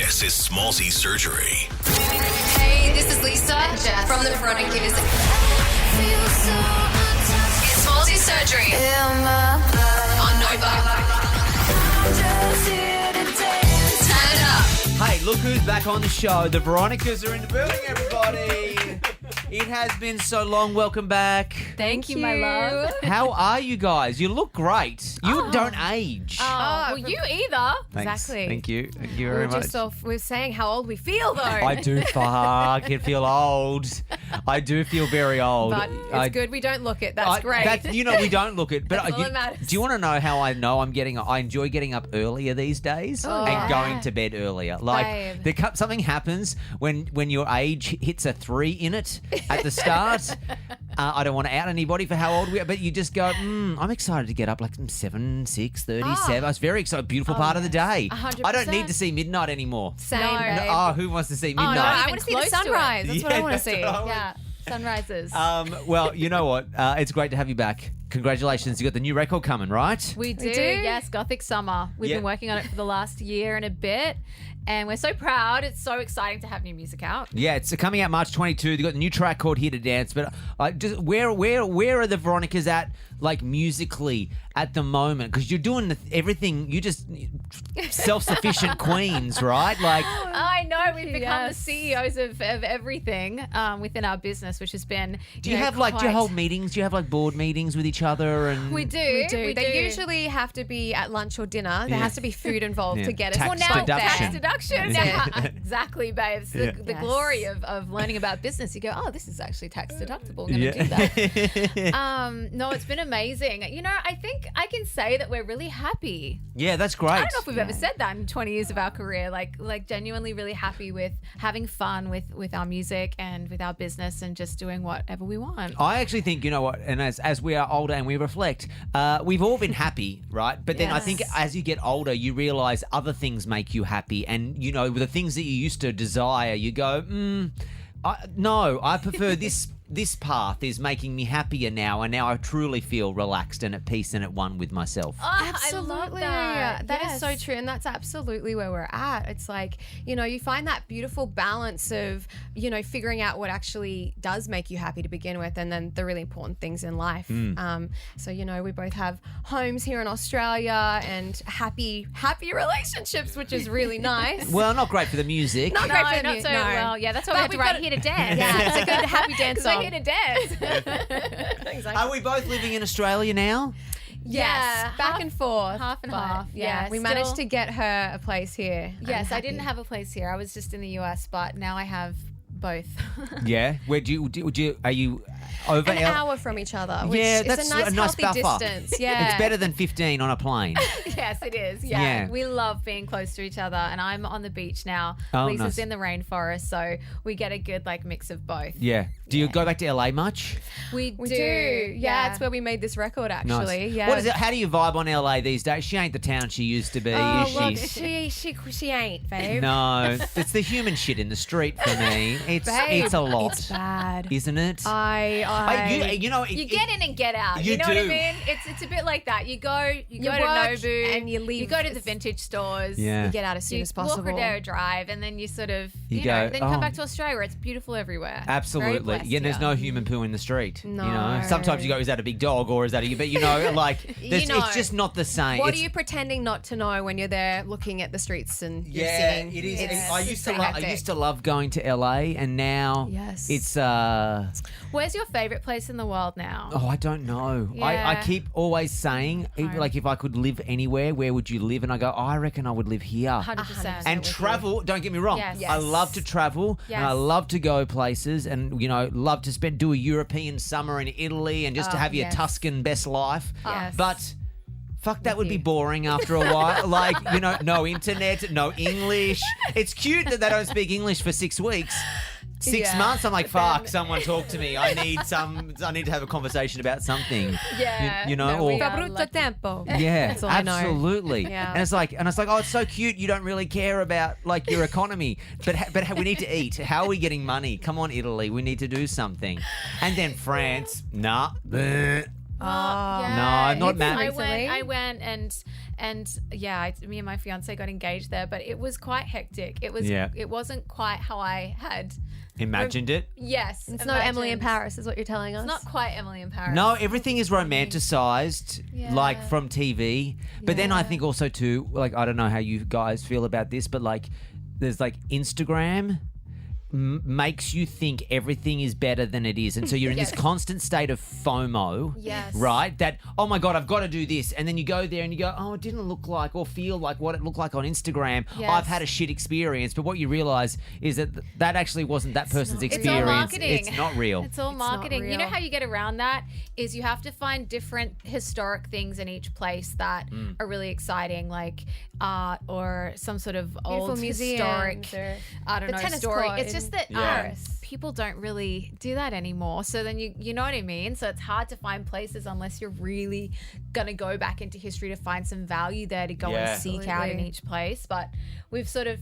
This is Smallzy Surgery. Hey, this is Lisa from the Veronicas. It's Smallzy Surgery on Nova. Turn it up. Hey, look who's back on the show. The Veronicas are in the building, everybody. It has been so long. Welcome back. Thank you, my love. How are you guys? You look great. You don't age. Well, you either. Thanks. Exactly. Thank you. Thank you very much. We're saying how old we feel, though. I do fucking feel old. I do feel very old. But it's good we don't look it. That's great. We don't look it. But That's all that matters. do you want to know how I know I enjoy getting up earlier these days and going to bed earlier. Like something happens when your age hits a 3 in it at the start. I don't want to out anybody for how old we are, but you just go, I'm excited to get up like 7, 6, 37. I was very excited. Beautiful part of the day. 100%. I don't need to see midnight anymore. Same. No, babe. who wants to see Oh, midnight? no, I Even want to see the close to it. sunrise. That's what I want to that's see. what I want. Yeah, sunrises. Well, you know what? It's great to have you back. Congratulations. You got the new record coming, right? We do. Yes, Gothic Summer. We've been working on it for the last year and a bit, and we're so proud. It's so exciting to have new music out. Yeah, it's coming out March 22. They've got the new track called Here to Dance. But just where are the Veronicas at, like, musically at the moment? Because you're doing everything. You just self-sufficient queens, right? Like, I know we've become the CEOs of everything within our business, which has been. do you hold meetings? Do you have like board meetings with each other? And We do. They usually have to be at lunch or dinner. There has to be food involved to get us. Tax Well, now deduction. Tax deduction. Yeah. Exactly, babes. The Yes. glory of learning about business. You go, oh, this is actually tax deductible. I'm going to do that. No, it's been amazing. You know, I think I can say that we're really happy. Yeah, that's great. I don't know if we've ever said that in 20 years of our career. Like genuinely really happy with having fun with our music and with our business and just doing whatever we want. I actually think, you know what, and as we are older and we reflect, we've all been happy, right? But then I think as you get older, you realise other things make you happy. And, you know, the things that you used to desire, you go, no, I prefer this path is making me happier now, and now I truly feel relaxed and at peace and at one with myself. Oh, Absolutely. I love that. That is so true. And that's absolutely where we're at. It's like, you know, you find that beautiful balance of, you know, figuring out what actually does make you happy to begin with and then the really important things in life. So, you know, we both have homes here in Australia and happy relationships, which is really nice. Well, not great for the music. Not great for the not so no. well. Yeah, that's why But we had to we've write got- Here to Dance. Yeah, it's a good happy dance song. We're here to dance. Exactly. Are we both living in Australia now? Yes, back half- and forth. half and But, half. Yeah, we managed still- to get her a place here. Yes, I'm I didn't happy. have a place here. I was just in the US, but now I have both. Yeah. Where are you over? An hour from each other, which Yeah, is that's a nice healthy buffer. distance. Yeah, It's better than 15 on a plane. Yes, it is. Yeah. Yeah. We love being close to each other, and I'm on the beach now. Oh, Lisa's nice. in the rainforest, so we get a good mix of both. Yeah. Do you go back to LA much? We do. Yeah, it's where we made this record actually. Nice. Yeah. What is it? How do you vibe on LA these days? She ain't the town she used to be, Oh, is look, she? she ain't, babe. No, it's the human shit in the street for me. It's Babe, a lot, It's bad. isn't it? You know, You get in and get out. You You know what I do. mean? It's a bit like that. You go to work Nobu and you leave. You go to the vintage stores. Yeah. You get out as soon You as possible. walk Rodeo Drive, and then you sort of You you go, know, then you oh. come back to Australia where it's beautiful everywhere. Very Absolutely. blessed Yeah, there's here. no human poo in the street. No. You know, sometimes you go, is that a big dog or is that but you know, like, know. it's just not the same. What It's- are you pretending not to know when you're there looking at the streets and you're Yeah, singing? it is. It's I used to pretty love. I hectic. used to love going to LA, and now Yes. it's. Where's your favorite place in the world now? Oh, I don't know. I Yeah. keep always saying, like, if I could live anywhere, where would you live? And I go, I reckon I would live here. 100%. And travel, don't get me wrong. Yes. I love to travel and I Yes. love to go places and, you know, love to do a European summer in Italy and just to have your yes. Tuscan best life. Yes. But fuck, that would be boring after a while. Like, you know, no internet, no English. It's cute that they don't speak English for 6 weeks. 6 months, I'm like, fuck, someone talk to me. I need to have a conversation about something. Yeah. You know, No, or we Fa are brutto lucky. tempo. yeah, That's all I know. absolutely. Yeah. And it's like, oh, it's so cute. You don't really care about like your economy, but we need to eat. How are we getting money? Come on, Italy, we need to do something. And then France, nah. Bleh. Yeah, No, not it's- mad. I Recently. went And me and my fiance got engaged there, but it was quite hectic. It wasn't quite how I had imagined it. Yes. It's not Emily in Paris, is what you're telling us. It's not quite Emily in Paris. No, everything is romanticized, like from TV. But then I think also too, like, I don't know how you guys feel about this, but like, there's like Instagram makes you think everything is better than it is, and so you're in this constant state of FOMO, right? That, oh my God, I've got to do this, and then you go there and you go, oh, it didn't look like or feel like what it looked like on Instagram. I've had a shit experience, but what you realize is that that actually wasn't that person's experience. It's all marketing. It's not real. It's all marketing. You know how you get around that is you have to find different historic things in each place that are really exciting, like art or some sort of old historic, I don't know, story. It's just that people don't really do that anymore. So then you know what I mean? So it's hard to find places unless you're really going to go back into history to find some value there to go and seek out in each place. But we've sort of,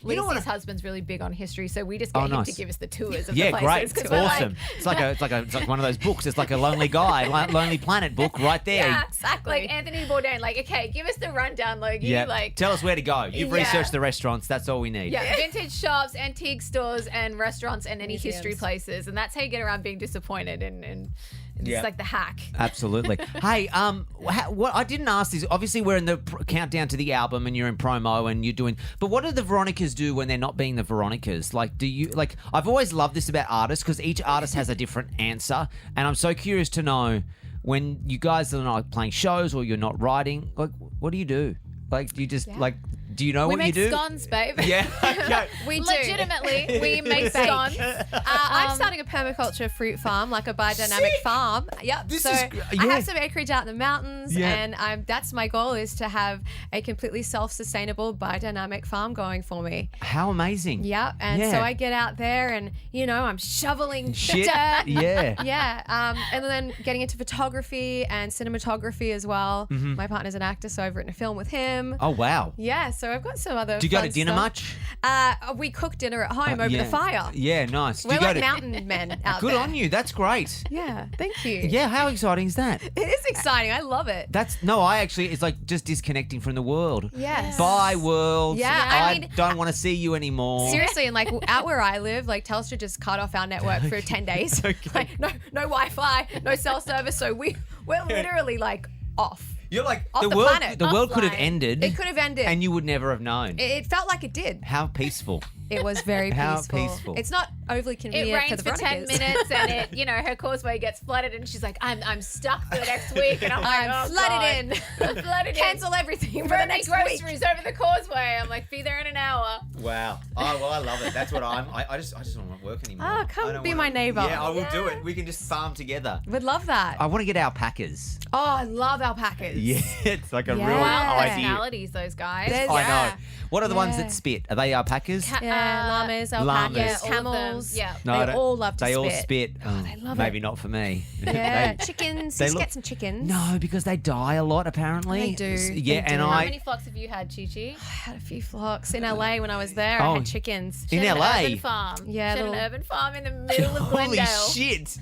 Lacey's husband's really big on history, so we just get him to give us the tours of the places. Great. It's awesome. It's like one of those books. It's like a Lonely Guy, Lonely Planet book right there. Yeah, exactly. Like Anthony Bourdain, like, okay, give us the rundown, Logie. Like, tell us where to go. You've researched the restaurants. That's all we need. Yeah, vintage shops, antique stores, and restaurants, and any history places, and that's how you get around being disappointed. And it's like the hack. Absolutely. Hey, what I didn't ask this. Obviously, we're in the countdown to the album, and you're in promo, and you're doing. But what do the Veronicas do when they're not being the Veronicas? Like, do you like? I've always loved this about artists because each artist has a different answer, and I'm so curious to know when you guys are not playing shows or you're not writing. Like, what do you do? Like, do you just like? Do you know what you do? We make scones, babe. Yeah, okay. We do. Legitimately, we make scones. I'm starting a permaculture fruit farm, like a biodynamic farm. Yep. I have some acreage out in the mountains, and that's my goal, is to have a completely self-sustainable biodynamic farm going for me. How amazing. Yep. And so I get out there and, I'm shoveling shit. Dirt. Yeah. Yeah. And then getting into photography and cinematography as well. Mm-hmm. My partner's an actor, so I've written a film with him. Oh, wow. Yeah. So I've got some other. Do you go to fun dinner stuff. much? We cook dinner at home over the fire. Yeah, nice. We're like mountain men out Good there. on you. That's great. Yeah, thank you. Yeah, how exciting is that? It is exciting. I love it. It's like just disconnecting from the world. Yes. Bye, world. Yeah, I don't want to see you anymore. Seriously, and like out where I live, like Telstra just cut off our network for 10 days. Like no Wi-Fi, no cell service. So we're literally like off. You're like, off the world, planet. the world could have ended. It could have ended. And you would never have known. It felt like it did. How peaceful. It was very How peaceful. peaceful. It's not overly convenient. It rains for the for 10 minutes and her causeway gets flooded and she's like, I'm stuck for the next week. And I'm like, flooded in. I'm flooded in. Cancel everything for the next groceries week. over the causeway. I'm like, be there in an hour. Wow. Oh, well, I love it. That's what I just don't want to work anymore. Oh, come be my neighbour. Yeah, I will do it. We can just farm together. Would love that. I want to get alpakas. Oh, I love alpacas. Yeah, it's like a real Wild idea. personalities, those guys. I know. What are the ones that spit? Are they alpacas? Llamas, alpacas, camels. Yeah. No, they all love to spit. They all spit. Oh, they love maybe it. not for me. Yeah, chickens. Just get some chickens. No, because they die a lot, apparently. They do. Yeah, They and do. How many flocks have you had, Chi-Chi? I had a few flocks in LA when I was there. I had chickens. In She had LA? an urban farm. Yeah, She had an urban farm in the middle of Glendale. Holy shit.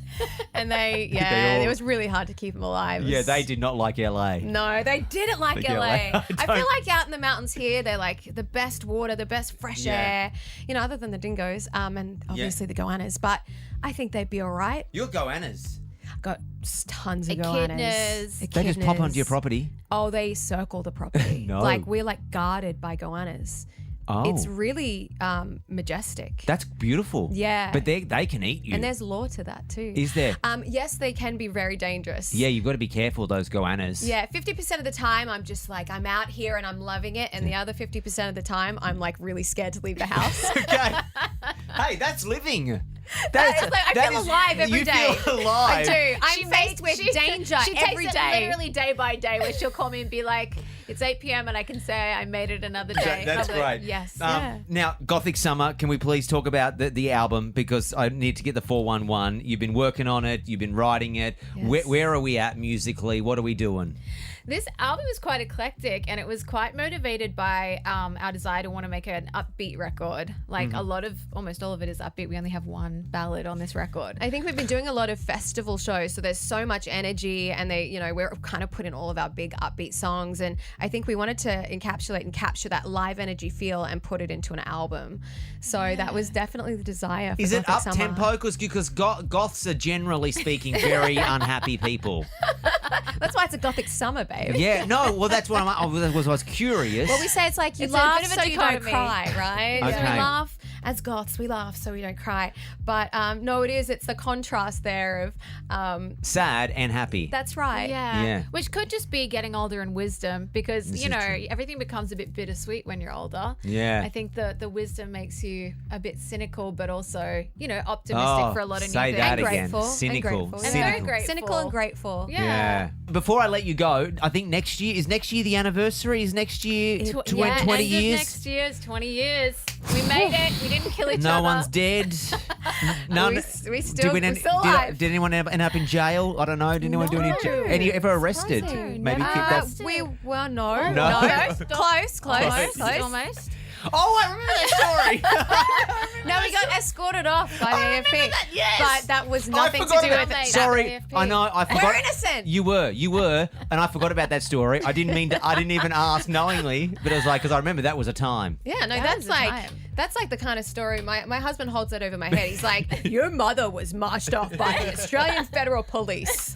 And it was really hard to keep them alive. Yeah, they did not like LA. No, they didn't like Like LA. LA. I feel like out in the mountains here, they're like the best water, the best fresh air, other than the dingoes and obviously the goannas. But I think they'd be all right. You're goannas. Got tons of Echidnas. goannas. They just pop onto your property. Oh, they circle the property. No. Like we're like guarded by goannas. Oh. It's really majestic. That's beautiful. Yeah. But they can eat you. And there's law to that too. Is there? Yes, they can be very dangerous. Yeah, you've got to be careful, those goannas. Yeah, 50% of the time I'm just like, I'm out here and I'm loving it. And the other 50% of the time I'm like really scared to leave the house. Okay. Hey, that's living. It's like I feel alive every day. You feel alive. I do. I'm faced with danger every She takes day. it literally day by day where she'll call me and be like, it's 8 p.m. and I can say I made it another day. That's great. Yes. Now, Gothic Summer, can we please talk about the album? Because I need to get the 411. You've been working on it. You've been writing it. Yes. Where are we at musically? What are we doing? This album is quite eclectic, and it was quite motivated by our desire to want to make an upbeat record. Like almost all of it is upbeat. We only have one ballad on this record. I think we've been doing a lot of festival shows, so there's so much energy, and we're kind of putting all of our big upbeat songs, and I think we wanted to encapsulate and capture that live energy feel and put it into an album. So that was definitely the desire. Is it Gothic up Summer. tempo? Because goths are generally speaking very unhappy people. That's why it's a Gothic Summer, babe. Yeah, no, well that's what I was curious. Well, we say it's like you It's a laugh bit of a so you don't dichotomy. cry, right? So Okay. we laugh as goths, we laugh so we don't cry. But no, it's the contrast there of Sad and happy. that's right. Yeah. Which could just be getting older and wisdom, because This is true. everything becomes a bit bittersweet when you're older. Yeah. I think the wisdom makes you a bit cynical, but also optimistic for a lot of new say things. that And again. grateful. Cynical. And And Cynical. very grateful. Cynical and grateful. Yeah. Before I let you go, I think next year the anniversary? Is next year 20 end of years? next year is 20 years. We made it. We didn't kill each other. No one's dead. None. We still Did alive. did anyone end up in jail? I don't know. Did anyone do any ever arrested? Surprising. Maybe keep that. We were no. No. Close. Almost. Oh, I remember that story. No, we got escorted off by the AFP. yes. But that was nothing to forgot do about with that. it. Sorry, AFP. I know. I forgot. We're innocent. You were, and I forgot about that story. I didn't mean to. I didn't even ask knowingly, but it was like because I remember that was a time. Yeah, no, That was that's the like the kind of story my husband holds it over my head. He's like, your mother was marched off by the Australian Federal Police.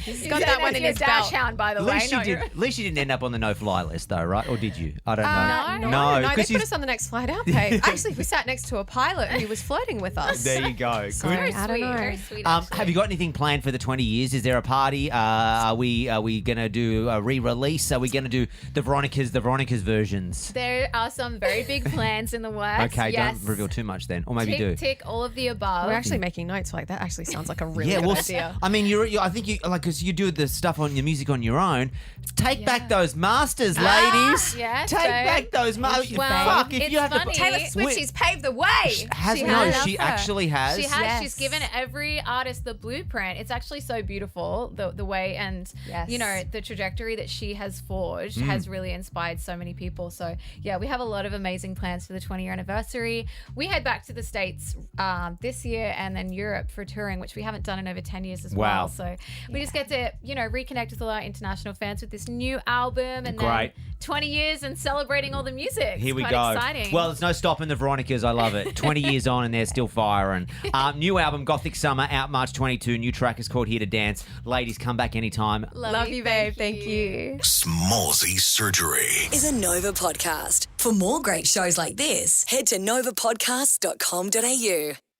He's got that one in his dash belt. hound, by the At way. least at least you didn't end up on the no-fly list, though, right? Or did you? I don't know. No, they 'cause put us on the next flight out, babe. Actually, we sat next to a pilot who was flirting with us. There you go. So, Very I don't sweet. know. Very sweet. Have you got anything planned for the 20 years? Is there a party? Are we gonna do a re-release? Are we gonna do the Veronicas versions? There are some very big plans in the works. Okay, yes. don't reveal too much then, or maybe do. Tick, all of the above. We're actually making notes like that. Actually, sounds like a really Yeah, good well, idea. I mean, I think you like because you do the stuff on your music on your own. Take back those masters, ladies. yes, Take babe. back those masters. Well, Fuck, if it's you have funny. to. Taylor Swift, she's paved the way. She has. She her. actually has. She has. Yes. She's given every artist the blueprint. It's actually so beautiful, the way and Yes. the trajectory that she has forged has really inspired so many people. So yeah, we have a lot of amazing plans for the 20-year anniversary. We head back to the States this year and then Europe for touring, which we haven't done in over 10 years as Wow. well. So we just get to reconnect with all our international fans with this new album and Great. then 20 years and celebrating all the music. Here It's we quite go. Exciting. Well, there's no stopping the Veronicas. I love it. 20 years on and they're still firing. New album, Gothic Summer, out March 22. New track is called Here to Dance. Ladies, come back anytime. Love you, babe. Thank you. Smallzy Surgery. Is a Nova podcast. For more great shows like this, head to novapodcast.com.au.